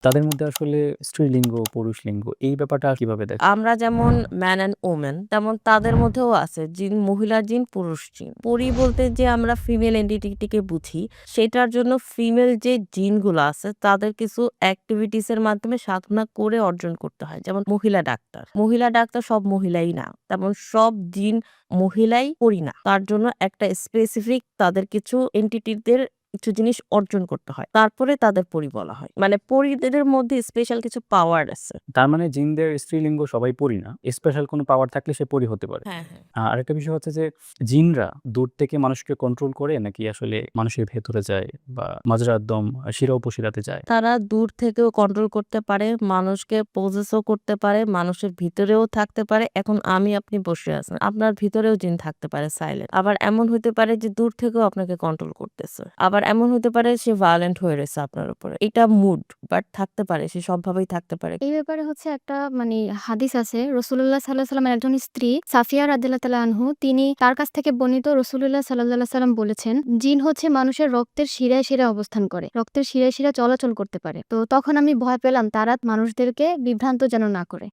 তাদের মধ্যে আসলে স্ত্রীলিঙ্গ, পুরুষলিঙ্গ এই ব্যাপারটা কিভাবে দেখেন? আমরা যেমন ম্যান অ্যান্ড ওমেন তেমন তাদের মধ্যেও আছে জিন, মহিলা জিন, পুরুষ জিন। পরি বলতে যে আমরা ফিমেল এন্টিটিকে বুঝি, সেটার জন্য ফিমেল যে জিনগুলো আছে তাদের কিছু অ্যাক্টিভিটিস এর মাধ্যমে সাধনা করে অর্জন করতে হয়। যেমন মহিলা ডাক্তার। মহিলা ডাক্তার সব মহিলাই না। তেমন সব জিন মহিলাই পরি না। তার জন্য একটা স্পেসিফিক তাদের কিছু এন্টিটিদের কিছু জিনিস অর্জন করতে হয়। তারপরে তাদের পরি বলা হয়। মানে পরিদের মধ্যে স্পেশাল কিছু পাওয়ার আছে। তার মানে জিনদের স্ত্রীলিঙ্গ সবাই পরি না। স্পেশাল কোনো পাওয়ার থাকলে সে পরি হতে পারে। হ্যাঁ, হ্যাঁ। আরেকটা বিষয় হচ্ছে যে জিনরা দূর থেকে মানুষকে কন্ট্রোল করে নাকি আসলে মানুষের ভেতরে যায় বা মাজরা একদম শিরা উপশিরাতে যায়? তারা দূর থেকেও কন্ট্রোল করতে পারে, মানুষকে পজেসও করতে পারে, মানুষের ভিতরেও থাকতে পারে। এখন আমি আপনি বসে আছেন। আপনার ভিতরেও জিন থাকতে পারে সাইলেন্ট। আবার এমন হইতে পারে যে দূর থেকেও আপনাকে কন্ট্রোল করতেছে। আবার এমন হইতে পারে সে ভায়োলেন্ট হয়ে রয়েছে আপনার উপরে। এটা মুড বাট থাকতে পারে, সে সবভাবেই থাকতে পারে। এই ব্যাপারে হচ্ছে একটা হাদিস আছে। রাসূলুল্লাহ সাল্লাল্লাহু আলাইহি সাল্লামের একজন স্ত্রী সাফিয়া রাদিয়াল্লাহু তাআলা আনহু তিনি তার কাছ থেকে বর্ণিত রাসূলুল্লাহ সাল্লাল্লাহু আলাইহি সাল্লাম বলেছেন, জিন হচ্ছে মানুষের রক্তের শিরায়, শিরায় অবস্থান করে। রক্তের শিরায়, শিরায় চলাচল করতে পারে। তো তখন আমি ভয় পেলাম তারা মানুষদেরকে বিভ্রান্ত যেন না করে।